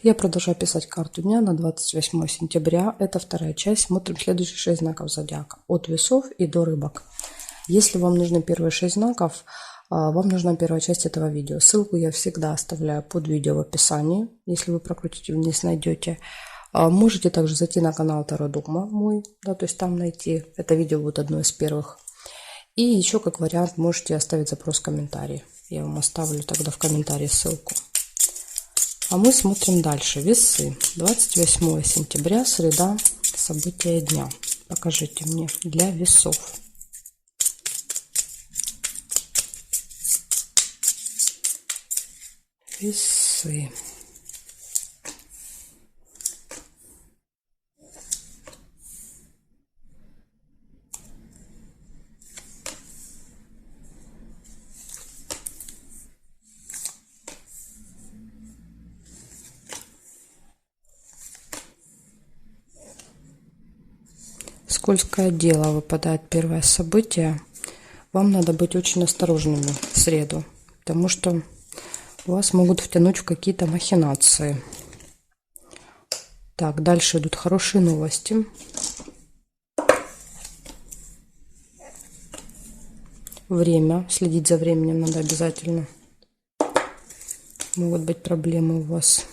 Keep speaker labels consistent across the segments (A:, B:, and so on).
A: Я продолжаю писать карту дня на 28 сентября. Это вторая часть. Смотрим следующие 6 знаков зодиака. От весов и до рыбок. Если вам нужны первые 6 знаков, вам нужна первая часть этого видео. Ссылку я всегда оставляю под видео в описании. Если вы прокрутите вниз, найдете. Можете также зайти на канал Таро Догма мой, да, то есть там найти. Это видео будет одно из первых. И еще как вариант можете оставить запрос в комментарии. Я вам оставлю тогда в комментарии ссылку. А мы смотрим дальше. Весы. 28 сентября, среда, события дня. Покажите мне для весов. Весы. Скользкое дело выпадает первое событие. Вам надо быть очень осторожными в среду, потому что вас могут втянуть в какие-то махинации. Так, дальше идут хорошие новости. Время. Следить за временем надо обязательно. Могут быть проблемы у вас.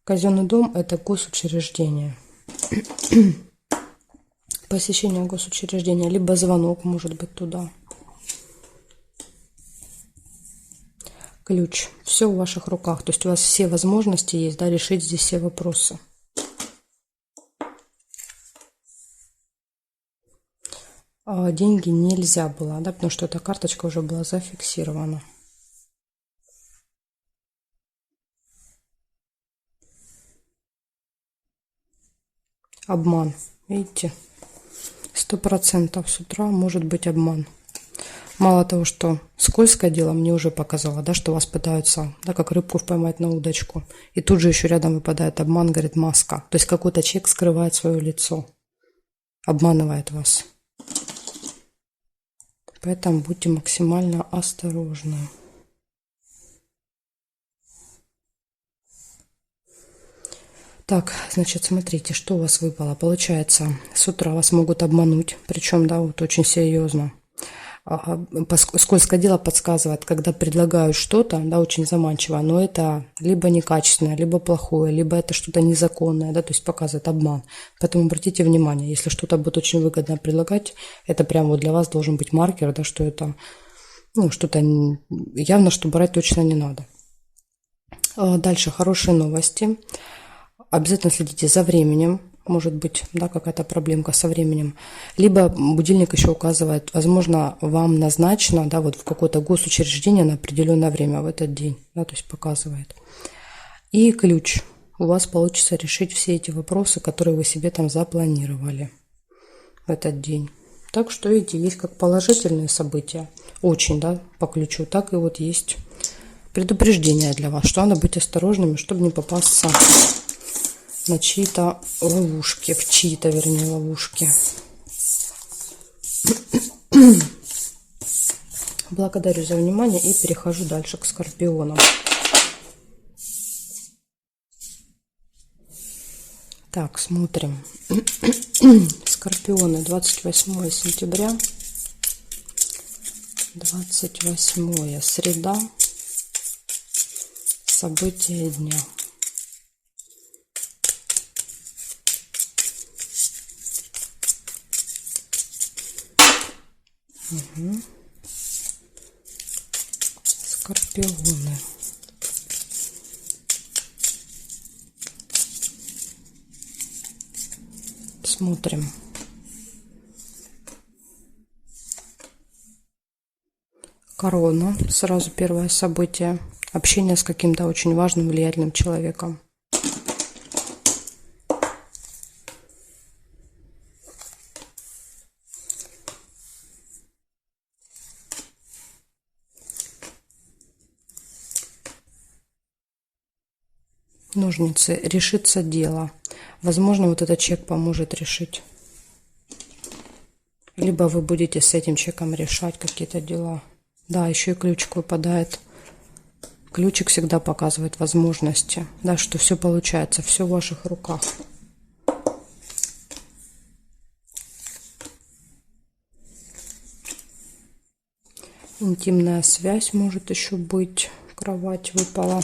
A: Казенный дом – это госучреждение. Посещение госучреждения, либо звонок может быть туда. Ключ. Все в ваших руках. То есть у вас все возможности есть, да, решить здесь все вопросы. А деньги нельзя было, да, потому что эта карточка уже была зафиксирована. Обман. Видите? 100% с утра может быть обман. Мало того, что скользкое дело, мне уже показало, да, что вас пытаются, да, как рыбку поймать на удочку. И тут же еще рядом выпадает обман, говорит, маска. То есть какой-то человек скрывает свое лицо, обманывает вас. Поэтому будьте максимально осторожны. Так, значит, смотрите, что у вас выпало. Получается, с утра вас могут обмануть, причем, да, вот очень серьезно. Скользкое дело подсказывает, когда предлагают что-то, да, очень заманчиво, но это либо некачественное, либо плохое, либо это что-то незаконное, да, то есть показывает обман. Поэтому обратите внимание, если что-то будет очень выгодно предлагать, это прямо вот для вас должен быть маркер, да, что это, ну, что-то явно, что брать точно не надо. Дальше хорошие новости. Обязательно следите за временем. Может быть, да, какая-то проблемка со временем. Либо будильник еще указывает, возможно, вам назначено, да, вот в какое-то госучреждение на определенное время в этот день, да, то есть показывает. И ключ. У вас получится решить все эти вопросы, которые вы себе там запланировали в этот день. Так что, видите, есть как положительные события, очень, да, по ключу, так и вот есть предупреждение для вас, что надо быть осторожными, чтобы не попасться на чьи-то ловушки, в чьи-то, вернее, ловушки. Благодарю за внимание и перехожу дальше к скорпионам. Так, смотрим. Скорпионы, 28 сентября, 28 среда, события дня. Угу. Скорпионы. Смотрим. Корона. Сразу первое событие. Общение с каким-то очень важным, влиятельным человеком. Ножницы. Решится дело. Возможно, вот этот человек поможет решить. Либо вы будете с этим человеком решать какие-то дела. Да, еще и ключик выпадает. Ключик всегда показывает возможности. Да, что все получается, все в ваших руках. Интимная связь может еще быть. Кровать выпала.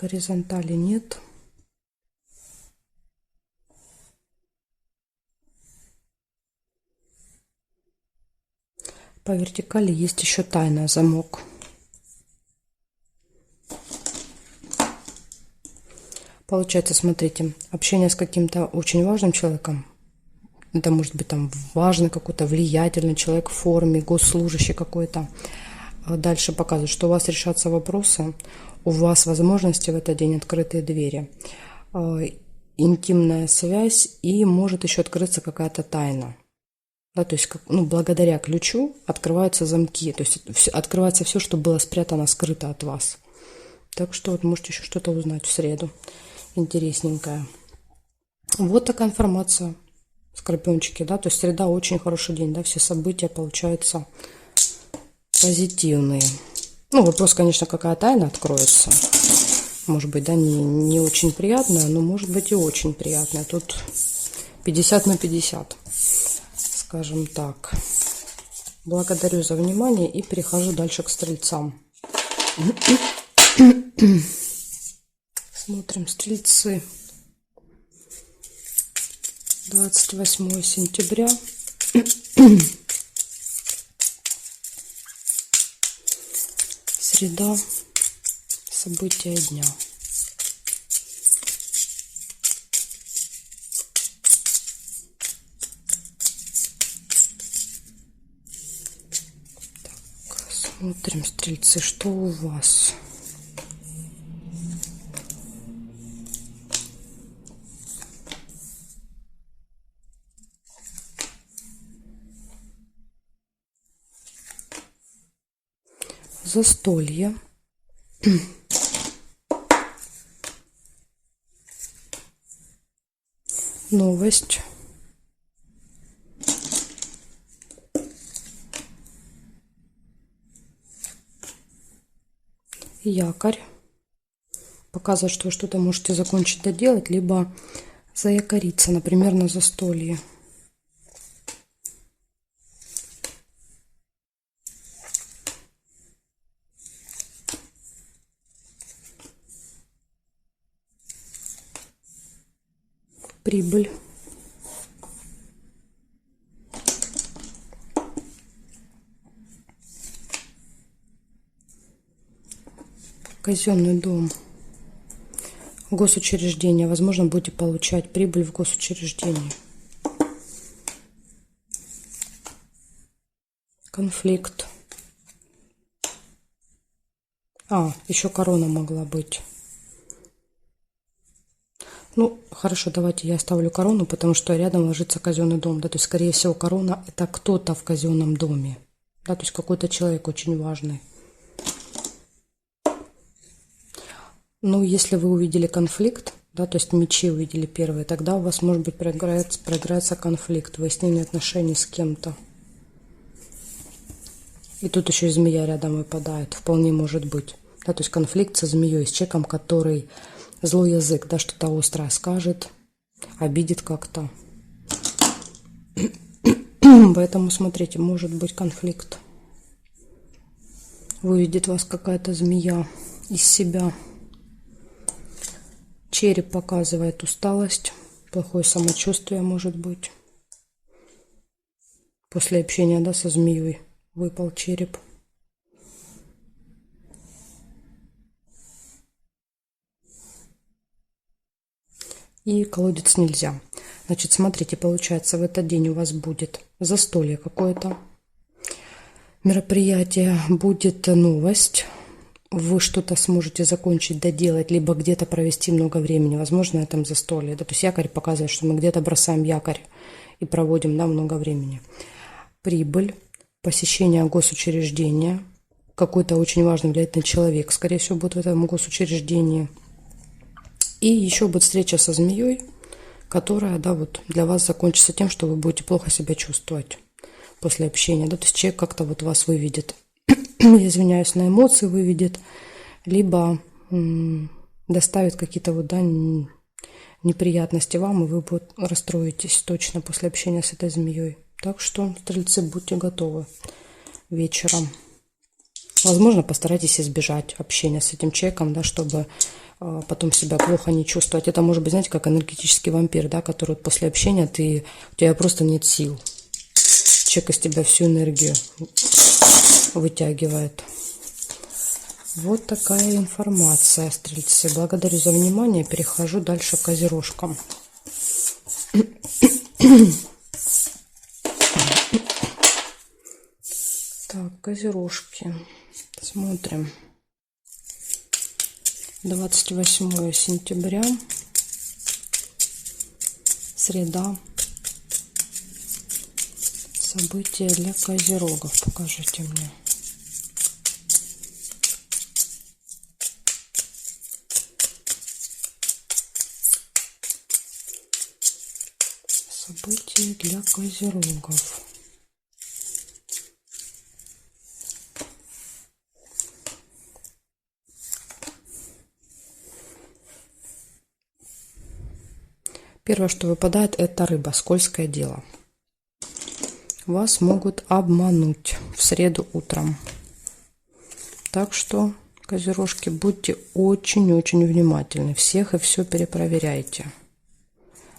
A: Горизонтали нет. По вертикали есть еще тайна, замок. Получается, смотрите, общение с каким-то очень важным человеком. Это может быть там важный какой-то влиятельный человек в форме, госслужащий какой-то. Дальше показывает, что у вас решатся вопросы, у вас возможности в этот день, открытые двери, интимная связь, и может еще открыться какая-то тайна. Да, то есть, благодаря ключу открываются замки, то есть открывается все, что было спрятано, скрыто от вас. Так что вот можете еще что-то узнать в среду интересненькое. Вот такая информация, скорпиончики, да, то есть среда очень хороший день, да, все события получаются позитивные. Вопрос, конечно, какая тайна откроется. Может быть, да, не очень приятная, но может быть и очень приятная. Тут 50 на 50, скажем так. Благодарю за внимание и перехожу дальше к стрельцам. Смотрим, стрельцы. 28 сентября. Среда. События дня. Так, смотрим, стрельцы, что у вас? Застолье. Новость. Якорь. Показывает, что вы что-то можете закончить доделать, либо заякориться, например, на застолье. Прибыль. Казенный дом. Госучреждение. Возможно, будете получать прибыль в госучреждении. Конфликт. Еще корона могла быть. Хорошо, давайте я оставлю корону, потому что рядом ложится казенный дом. Да, то есть, скорее всего, корона – это кто-то в казенном доме. Да, то есть, какой-то человек очень важный. Если вы увидели конфликт, да, то есть мечи увидели первые, тогда у вас, может быть, проиграется конфликт, выяснение отношений с кем-то. И тут еще и змея рядом выпадает, вполне может быть. Да, то есть конфликт со змеей, с человеком, который злой язык, да, что-то острое скажет, обидит как-то. Поэтому, смотрите, может быть конфликт. Выведет вас какая-то змея из себя. Череп показывает усталость, плохое самочувствие может быть. После общения, да, со змеей выпал череп. и колодец нельзя. Значит, смотрите, получается, в этот день у вас будет застолье какое-то, мероприятие, будет новость. Вы что-то сможете закончить, доделать, либо где-то провести много времени, возможно, на этом застолье. Да, то есть якорь показывает, что мы где-то бросаем якорь и проводим, да, много времени. Прибыль, посещение госучреждения, какой-то очень важный влиятельный человек, скорее всего, будет в этом госучреждении. И еще будет встреча со змеей, которая, да, вот для вас закончится тем, что вы будете плохо себя чувствовать после общения. Да, то есть человек как-то вот вас выведет, я извиняюсь, на эмоции выведет, либо доставит какие-то вот, да, неприятности вам, и вы вот расстроитесь точно после общения с этой змеей. Так что, стрельцы, будьте готовы вечером. Возможно, постарайтесь избежать общения с этим человеком, да, чтобы потом себя плохо не чувствовать. Это может быть, знаете, как энергетический вампир, да, который вот после общения у тебя просто нет сил. Человек из тебя всю энергию вытягивает. Вот такая информация, стрельцы. Благодарю за внимание. Перехожу дальше к козерожкам. Так, козерожки. Смотрим. 28 сентября. Среда. События для козерогов. Покажите мне. События для козерогов. Первое, что выпадает, это рыба, скользкое дело. Вас могут обмануть в среду утром. Так что, козерожки, будьте очень-очень внимательны. Всех и все перепроверяйте.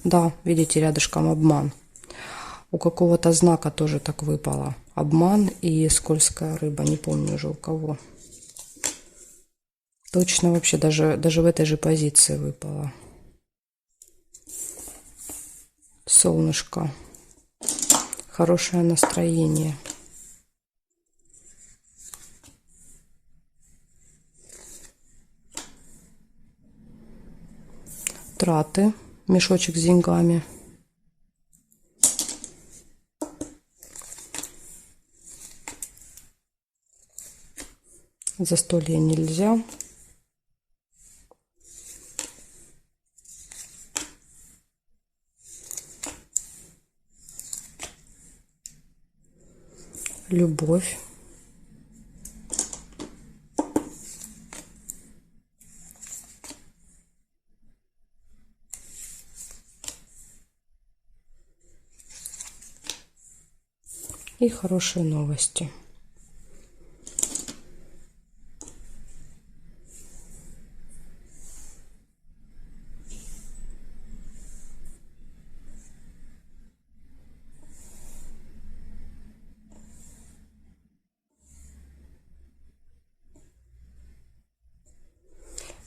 A: Да, видите, рядышком обман. У какого-то знака тоже так выпало. Обман и скользкая рыба. Не помню уже у кого. Точно вообще даже в этой же позиции выпало. Солнышко. Хорошее настроение. Траты. Мешочек с деньгами. Застолье нельзя. Любовь. И хорошие новости.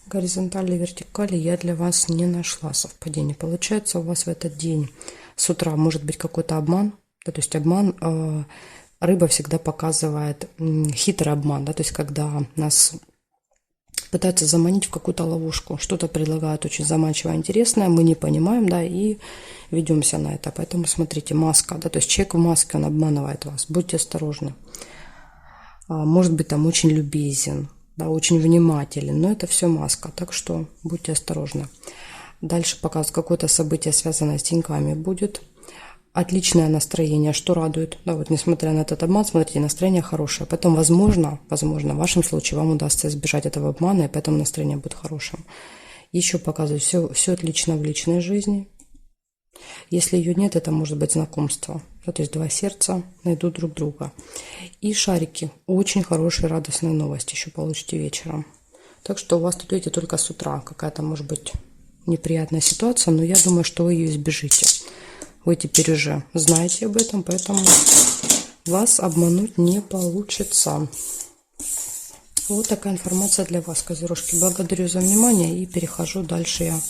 A: Горизонтали и вертикали я для вас не нашла совпадения. Получается, у вас в этот день с утра может быть какой-то обман. Да, то есть обман, рыба всегда показывает хитрый обман. Да, то есть когда нас пытаются заманить в какую-то ловушку. Что-то предлагают очень заманчивое, интересное. Мы не понимаем, да, и ведемся на это. Поэтому смотрите, маска. Да, то есть человек в маске, он обманывает вас. Будьте осторожны. Может быть, там очень любезен. Да, очень внимателен, но это все маска, так что будьте осторожны. Дальше показывают, какое-то событие, связанное с деньгами, будет. Отличное настроение, что радует. Да, вот несмотря на этот обман, смотрите, настроение хорошее. Поэтому, возможно, в вашем случае вам удастся избежать этого обмана, и поэтому настроение будет хорошим. Еще показывают, все отлично в личной жизни. Если ее нет, это может быть знакомство. Да, то есть два сердца найдут друг друга. И шарики. Очень хорошие, радостные новости еще получите вечером. Так что у вас тут, видите, только с утра какая-то может быть неприятная ситуация, но я думаю, что вы ее избежите. Вы теперь уже знаете об этом, поэтому вас обмануть не получится. Вот такая информация для вас, козерожки. Благодарю за внимание и перехожу дальше я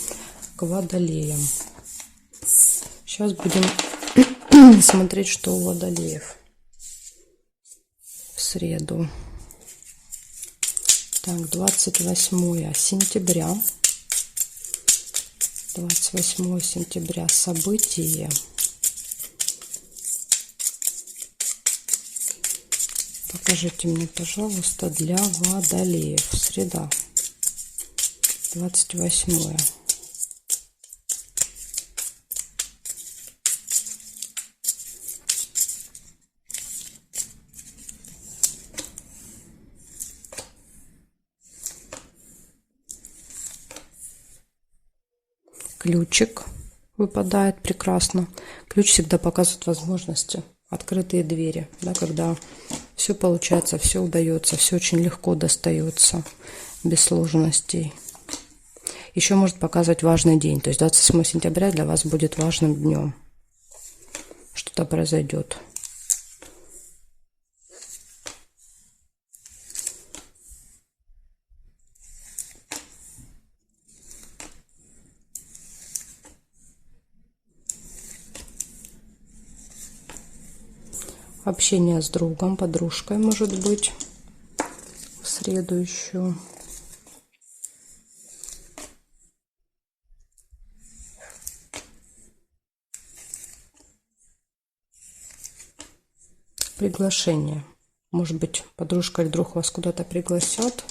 A: к водолеям. Сейчас будем смотреть, что у водолеев в среду. Так, 28 сентября. 28 сентября. События. Покажите мне, пожалуйста, для водолеев. Среда. 28. Ключик выпадает прекрасно. Ключ всегда показывает возможности, открытые двери, да, когда все получается, все удается, все очень легко достается, без сложностей. Еще может показывать важный день, то есть 27 сентября для вас будет важным днем. Что-то произойдет. Общение с другом, подружкой, может быть, в среду еще. Приглашение. Может быть, подружка или друг вас куда-то пригласят.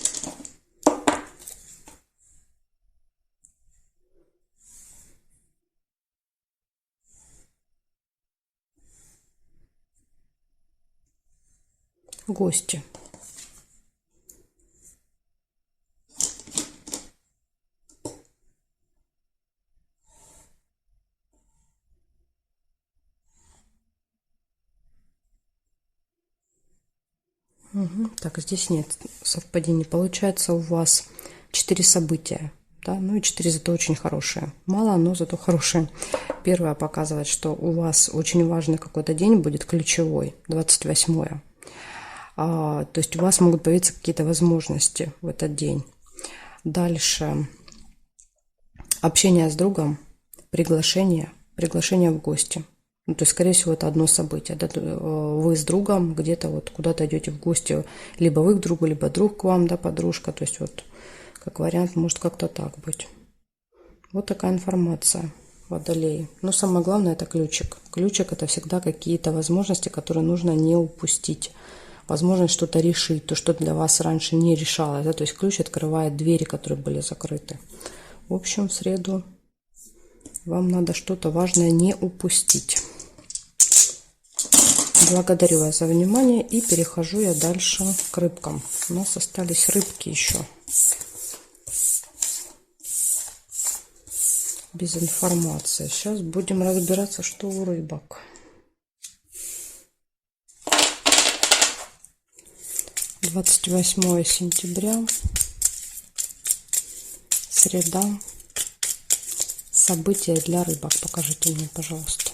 A: Гости. Так, здесь нет совпадений. Получается у вас 4 события. Да? Ну и 4 зато очень хорошие. Мало, но зато хорошие. Первое показывает, что у вас очень важный какой-то день будет, ключевой, 28-е. То есть у вас могут появиться какие-то возможности в этот день. Дальше общение с другом, приглашение в гости. Ну, то есть, скорее всего, это одно событие. Да? Вы с другом где-то вот куда-то идете в гости, либо вы к другу, либо друг к вам, да, подружка. То есть, вот как вариант, может как-то так быть. Вот такая информация, водолей. Но самое главное, это ключик. Ключик – это всегда какие-то возможности, которые нужно не упустить. Возможность что-то решить, то, что для вас раньше не решалось. Да? То есть, ключ открывает двери, которые были закрыты. В общем, в среду вам надо что-то важное не упустить. Благодарю вас за внимание и перехожу я дальше к рыбкам. У нас остались рыбки еще. Без информации. Сейчас будем разбираться, что у рыбок. — 28 сентября. Среда. События для рыбок. Покажите мне, пожалуйста.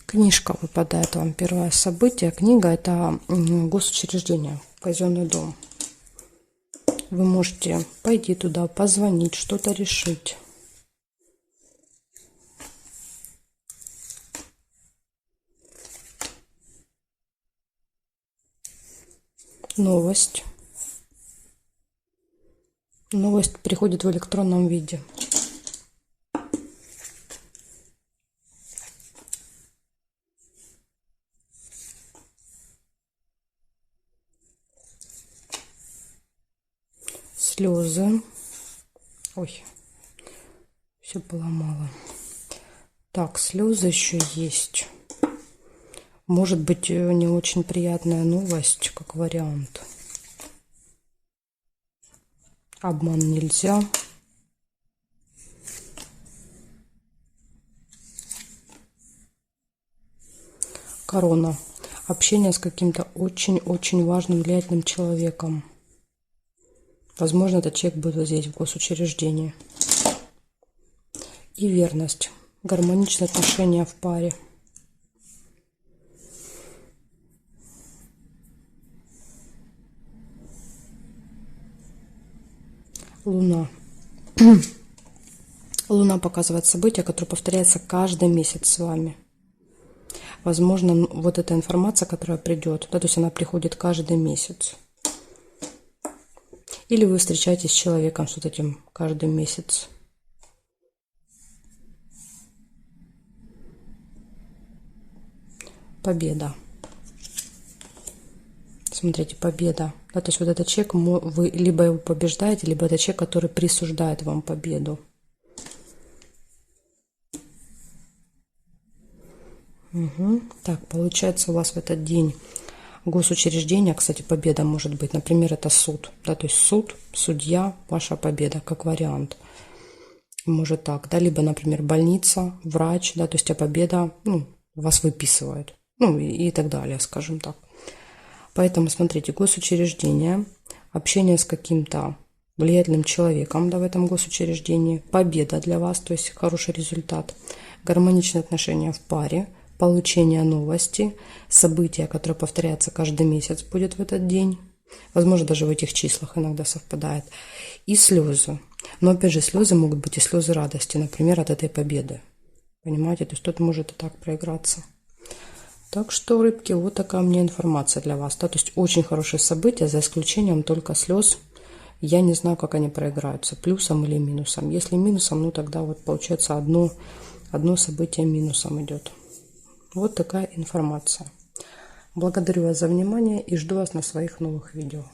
A: Книжка выпадает вам. Первое событие. Книга – это госучреждение, казенный дом. Вы можете пойти туда, позвонить, что-то решить. Новость. Новость приходит в электронном виде. Слезы. Ой, все поломало. Так, слезы еще есть. Может быть, не очень приятная новость, как вариант. Обман нельзя. Корона. Общение с каким-то очень-очень важным, влиятельным человеком. Возможно, этот человек будет вот здесь, в госучреждении. И верность. Гармоничные отношения в паре. Луна. Луна показывает события, которые повторяются каждый месяц с вами. Возможно, вот эта информация, которая придет, да, то есть она приходит каждый месяц. Или вы встречаетесь с человеком с вот этим каждый месяц. Победа. Смотрите, победа. Да, то есть вот этот человек, вы либо его побеждаете, либо это человек, который присуждает вам победу. Угу. Так, получается у вас в этот день госучреждение, кстати, победа может быть, например, это суд, да, то есть суд, судья, ваша победа, как вариант. Может так, да, либо, например, больница, врач, да, то есть победа, ну, вас выписывают, ну, и так далее, скажем так. Поэтому, смотрите, госучреждение, общение с каким-то влиятельным человеком, да, в этом госучреждении, победа для вас, то есть хороший результат, гармоничные отношения в паре, получение новости, события, которые повторяются каждый месяц, будет в этот день. Возможно, даже в этих числах иногда совпадает. И слезы. Но, опять же, слезы могут быть и слезы радости, например, от этой победы. Понимаете? То есть тут может и так проиграться. Так что, рыбки, вот такая у меня информация для вас. Да? То есть очень хорошие события, за исключением только слез. Я не знаю, как они проиграются, плюсом или минусом. Если минусом, ну тогда вот получается одно событие минусом идет. Вот такая информация. Благодарю вас за внимание и жду вас на своих новых видео.